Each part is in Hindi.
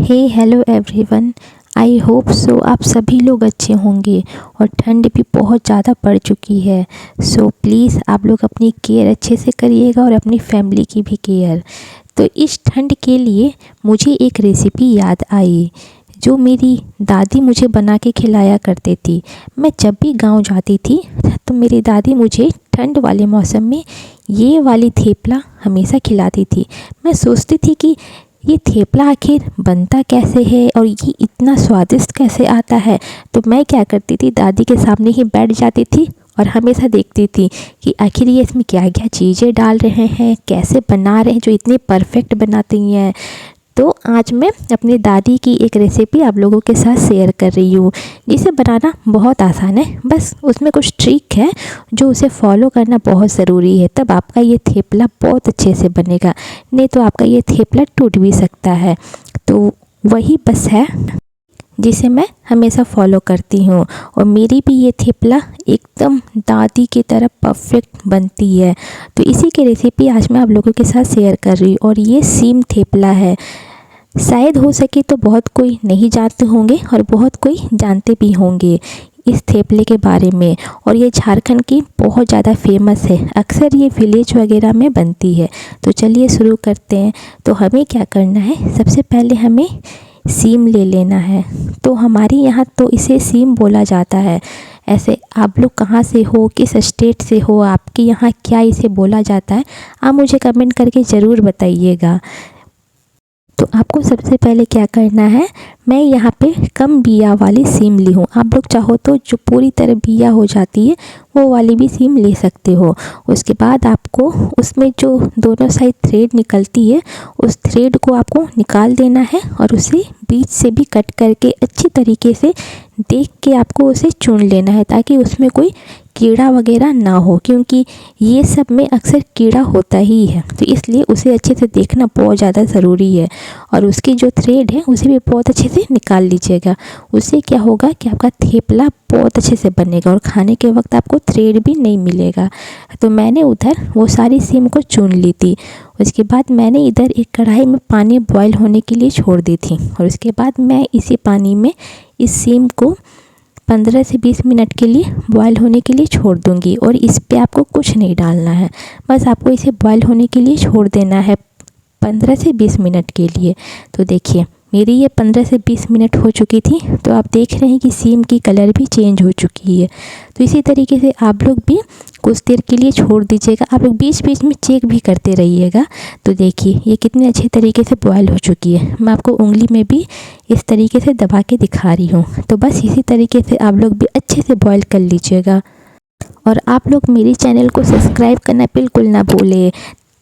Hey hello everyone. I hope so आप सभी लोग अच्छे होंगे और ठंड भी बहुत ज़्यादा पड़ चुकी है। सो प्लीज़ आप लोग अपनी केयर अच्छे से करिएगा और अपनी फैमिली की भी केयर। तो इस ठंड के लिए मुझे एक रेसिपी याद आई जो मेरी दादी मुझे बना के खिलाया करती थी। मैं जब भी गांव जाती थी तो मेरी दादी मुझे ठंड वाले मौसम में ये वाली थेपला हमेशा खिलाती थी। मैं सोचती थी कि ये थेपला आखिर बनता कैसे है और ये इतना स्वादिष्ट कैसे आता है। तो मैं क्या करती थी, दादी के सामने ही बैठ जाती थी और हमेशा देखती थी कि आखिर ये इसमें क्या क्या चीज़ें डाल रहे हैं, कैसे बना रहे हैं जो इतने परफेक्ट बनाती हैं। तो आज मैं अपनी दादी की एक रेसिपी आप लोगों के साथ शेयर कर रही हूँ जिसे बनाना बहुत आसान है। बस उसमें कुछ ट्रिक है जो उसे फॉलो करना बहुत ज़रूरी है, तब आपका ये थेपला बहुत अच्छे से बनेगा, नहीं तो आपका ये थेपला टूट भी सकता है। तो वही बस है जिसे मैं हमेशा फॉलो करती हूँ और मेरी भी ये थेपला एकदम दादी की तरह परफेक्ट बनती है। तो इसी की रेसिपी आज मैं आप लोगों के साथ शेयर कर रही हूँ और ये सीम थेपला है। शायद हो सके तो बहुत कोई नहीं जानते होंगे और बहुत कोई जानते भी होंगे इस थेपले के बारे में, और ये झारखंड की बहुत ज़्यादा फेमस है। अक्सर ये विलेज वगैरह में बनती है। तो चलिए शुरू करते हैं। तो हमें क्या करना है, सबसे पहले हमें सीम ले लेना है। तो हमारे यहाँ तो इसे सीम बोला जाता है। ऐसे आप लोग कहाँ से हो, किस स्टेट से हो, आपके यहाँ क्या इसे बोला जाता है, आप मुझे कमेंट करके ज़रूर बताइएगा। तो आपको सबसे पहले क्या करना है, मैं यहाँ पे कम बिया वाली सीम ली हूँ। आप लोग चाहो तो जो पूरी तरह बिया हो जाती है वो वाली भी सीम ले सकते हो। उसके बाद आपको उसमें जो दोनों साइड थ्रेड निकलती है उस थ्रेड को आपको निकाल देना है और उसे बीच से भी कट करके अच्छी तरीके से देख के आपको उसे चुन लेना है ताकि उसमें कोई कीड़ा वगैरह ना हो, क्योंकि ये सब में अक्सर कीड़ा होता ही है। तो इसलिए उसे अच्छे से देखना बहुत ज़्यादा ज़रूरी है और उसकी जो थ्रेड है उसे भी बहुत अच्छे से निकाल लीजिएगा। उससे क्या होगा कि आपका थेपला बहुत अच्छे से बनेगा और खाने के वक्त आपको थ्रेड भी नहीं मिलेगा। तो मैंने उधर वो सारी सीम को चुन ली थी। उसके बाद मैंने इधर एक कढ़ाई में पानी बॉयल होने के लिए छोड़ दी थी और उसके बाद मैं इसी पानी में इस सीम को 15 से 20 मिनट के लिए बॉयल होने के लिए छोड़ दूंगी। और इस पे आपको कुछ नहीं डालना है, बस आपको इसे बॉयल होने के लिए छोड़ देना है 15 से 20 मिनट के लिए। तो देखिए मेरी ये 15 से 20 मिनट हो चुकी थी। तो आप देख रहे हैं कि सीम की कलर भी चेंज हो चुकी है। तो इसी तरीके से आप लोग भी कुछ देर के लिए छोड़ दीजिएगा। आप लोग बीच बीच में चेक भी करते रहिएगा। तो देखिए ये कितने अच्छे तरीके से बॉयल हो चुकी है। मैं आपको उंगली में भी इस तरीके से दबा के दिखा रही हूँ। तो बस इसी तरीके से आप लोग भी अच्छे से बॉयल कर लीजिएगा। और आप लोग मेरे चैनल को सब्सक्राइब करना बिल्कुल ना भूलें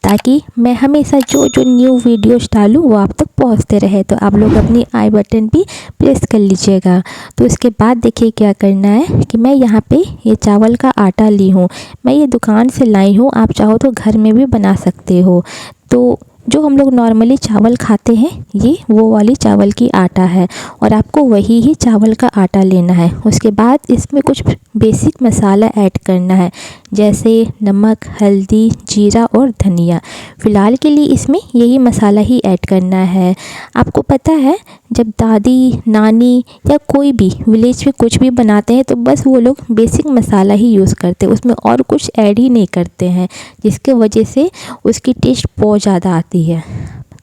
ताकि मैं हमेशा जो जो न्यू वीडियोस डालूँ वो आप तक पहुंचते रहे। तो आप लोग अपनी आई बटन भी प्रेस कर लीजिएगा। तो इसके बाद देखिए क्या करना है कि मैं यहाँ पे ये चावल का आटा ली हूँ। मैं ये दुकान से लाई हूँ, आप चाहो तो घर में भी बना सकते हो। तो जो हम लोग नॉर्मली चावल खाते हैं ये वो वाली चावल की आटा है और आपको वही ही चावल का आटा लेना है। उसके बाद इसमें कुछ बेसिक मसाला ऐड करना है जैसे नमक, हल्दी, जीरा और धनिया। फ़िलहाल के लिए इसमें यही मसाला ही ऐड करना है। आपको पता है जब दादी, नानी या कोई भी विलेज में कुछ भी बनाते हैं तो बस वो लोग बेसिक मसाला ही यूज़ करते हैं, उसमें और कुछ ऐड ही नहीं करते हैं, जिसके वजह से उसकी टेस्ट बहुत ज़्यादा आती है।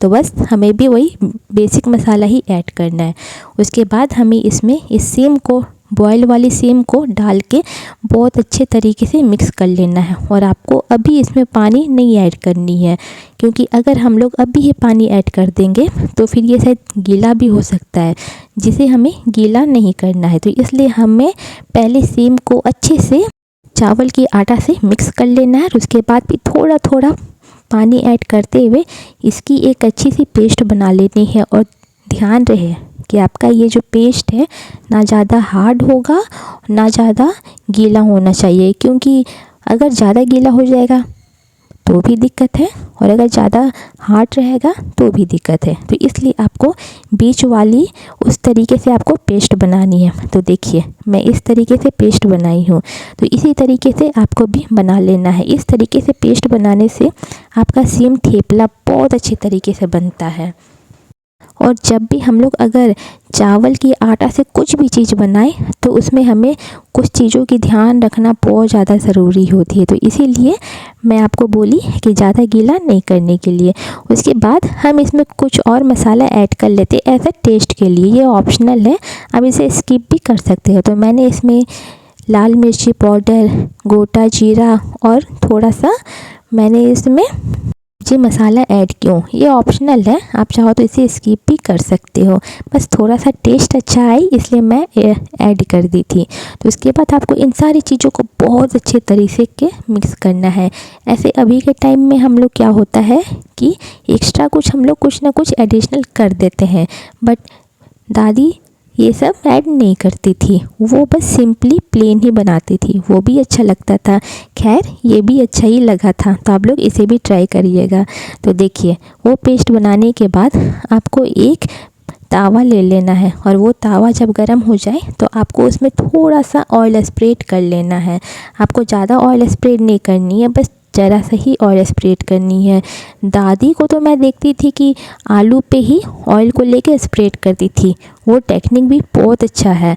तो बस हमें भी वही बेसिक मसाला ही ऐड करना है। उसके बाद हमें इसमें इस सीम को, बॉयल वाली सीम को डाल के बहुत अच्छे तरीके से मिक्स कर लेना है। और आपको अभी इसमें पानी नहीं ऐड करनी है, क्योंकि अगर हम लोग अभी ये पानी ऐड कर देंगे तो फिर ये शायद गीला भी हो सकता है, जिसे हमें गीला नहीं करना है। तो इसलिए हमें पहले सीम को अच्छे से चावल के आटा से मिक्स कर लेना है और उसके बाद भी थोड़ा थोड़ा पानी ऐड करते हुए इसकी एक अच्छी सी पेस्ट बना लेनी है। और ध्यान रहे कि आपका ये जो पेस्ट है ना ज़्यादा हार्ड होगा ना ज़्यादा गीला होना चाहिए, क्योंकि अगर ज़्यादा गीला हो जाएगा तो भी दिक्कत है और अगर ज़्यादा हार्ड रहेगा तो भी दिक्कत है। तो इसलिए आपको बीच वाली उस तरीके से आपको पेस्ट बनानी है। तो देखिए मैं इस तरीके से पेस्ट बनाई हूँ, तो इसी तरीके से आपको भी बना लेना है। इस तरीके से पेस्ट बनाने से आपका सीम थेपला बहुत अच्छे तरीके से बनता है। और जब भी हम लोग अगर चावल की आटा से कुछ भी चीज़ बनाएं तो उसमें हमें कुछ चीज़ों की ध्यान रखना बहुत ज़्यादा ज़रूरी होती है। तो इसीलिए मैं आपको बोली कि ज़्यादा गीला नहीं करने के लिए। उसके बाद हम इसमें कुछ और मसाला ऐड कर लेते एज अ टेस्ट के लिए, ये ऑप्शनल है, आप इसे स्किप भी कर सकते हो। तो मैंने इसमें लाल मिर्ची पाउडर, गोटा जीरा और थोड़ा सा मैंने इसमें जी मसाला ऐड क्यों, ये ऑप्शनल है, आप चाहो तो इसे स्किप भी कर सकते हो। बस थोड़ा सा टेस्ट अच्छा आई इसलिए मैं ऐड कर दी थी। तो उसके बाद आपको इन सारी चीज़ों को बहुत अच्छे तरीके के मिक्स करना है। ऐसे अभी के टाइम में हम लोग क्या होता है कि एक्स्ट्रा कुछ हम लोग कुछ ना कुछ एडिशनल कर देते हैं, बट दादी ये सब ऐड नहीं करती थी, वो बस सिंपली प्लेन ही बनाती थी, वो भी अच्छा लगता था। खैर ये भी अच्छा ही लगा था, तो आप लोग इसे भी ट्राई करिएगा। तो देखिए वो पेस्ट बनाने के बाद आपको एक तावा ले लेना है और वो तावा जब गर्म हो जाए तो आपको उसमें थोड़ा सा ऑयल स्प्रेड कर लेना है। आपको ज़्यादा ऑयल स्प्रेड नहीं करनी है, बस ज़रा सा ही ऑयल स्प्रेड करनी है। दादी को तो मैं देखती थी कि आलू पे ही ऑयल को लेके स्प्रेड करती थी, वो टेक्निक भी बहुत अच्छा है।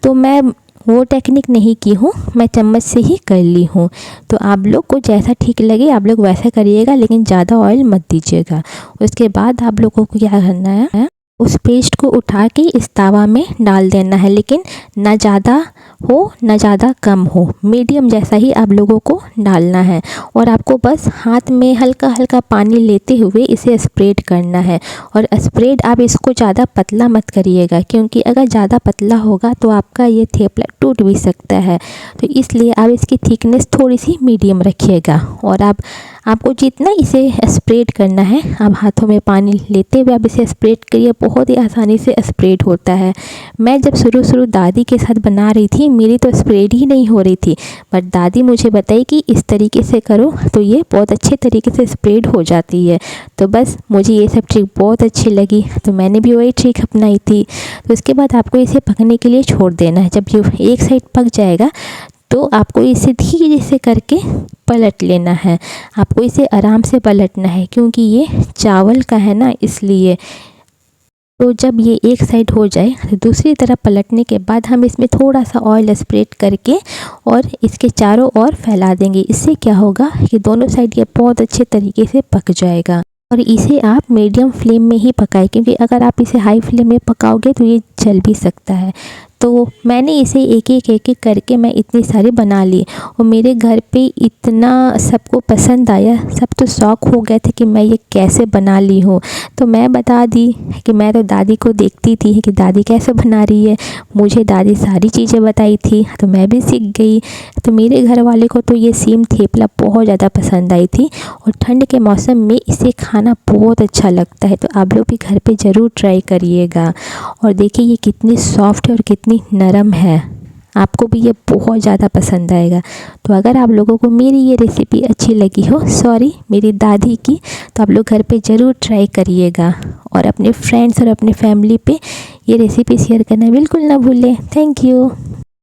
तो मैं वो टेक्निक नहीं की हूँ, मैं चम्मच से ही कर ली हूँ। तो आप लोग को जैसा ठीक लगे आप लोग वैसा करिएगा, लेकिन ज़्यादा ऑयल मत दीजिएगा। उसके बाद आप लोगों को क्या करना है, उस पेस्ट को उठा के इस तावा में डाल देना है, लेकिन ना ज़्यादा हो ना ज़्यादा कम हो, मीडियम जैसा ही आप लोगों को डालना है। और आपको बस हाथ में हल्का हल्का पानी लेते हुए इसे स्प्रेड करना है। और स्प्रेड आप इसको ज़्यादा पतला मत करिएगा, क्योंकि अगर ज़्यादा पतला होगा तो आपका ये थेपला टूट भी सकता है। तो इसलिए आप इसकी थिकनेस थोड़ी सी मीडियम रखिएगा। और आपको जितना इसे स्प्रेड करना है, आप हाथों में पानी लेते हुए आप इसे स्प्रेड करिए, बहुत ही आसानी से स्प्रेड होता है। मैं जब शुरू दादी के साथ बना रही थी, मेरी तो स्प्रेड ही नहीं हो रही थी, बट दादी मुझे बताई कि इस तरीके से करो तो ये बहुत अच्छे तरीके से स्प्रेड हो जाती है। तो बस मुझे ये सब ट्रिक बहुत अच्छी लगी, तो मैंने भी वही ट्रिक अपनाई थी। तो उसके बाद आपको इसे पकने के लिए छोड़ देना है। जब ये एक साइड पक जाएगा तो आपको इसे धीरे से करके पलट लेना है। आपको इसे आराम से पलटना है, क्योंकि ये चावल का है ना, इसलिए। तो जब ये एक साइड हो जाए तो दूसरी तरफ पलटने के बाद हम इसमें थोड़ा सा ऑयल स्प्रेड करके और इसके चारों ओर फैला देंगे। इससे क्या होगा कि दोनों साइड ये बहुत अच्छे तरीके से पक जाएगा। और इसे आप मीडियम फ्लेम में ही पकाएं, क्योंकि अगर आप इसे हाई फ्लेम में पकाओगे तो ये जल भी सकता है। तो मैंने इसे एक एक करके मैं इतनी सारी बना ली, और मेरे घर पे इतना सबको पसंद आया, सब तो शौक हो गए थे कि मैं ये कैसे बना ली हूँ। तो मैं बता दी कि मैं तो दादी को देखती थी कि दादी कैसे बना रही है, मुझे दादी सारी चीज़ें बताई थी, तो मैं भी सीख गई। तो मेरे घर वाले को तो ये सेम थेपला बहुत ज़्यादा पसंद आई थी, और ठंड के मौसम में इसे खाना बहुत अच्छा लगता है। तो आप लोग भी घर पे ज़रूर ट्राई करिएगा। और देखिए ये कितनी सॉफ्ट है और कितनी नरम है, आपको भी ये बहुत ज़्यादा पसंद आएगा। तो अगर आप लोगों को मेरी ये रेसिपी अच्छी लगी हो, सॉरी मेरी दादी की, तो आप लोग घर पे ज़रूर ट्राई करिएगा। और अपने फ्रेंड्स और अपने फैमिली पे ये रेसिपी शेयर करना बिल्कुल ना भूलें। Thank you.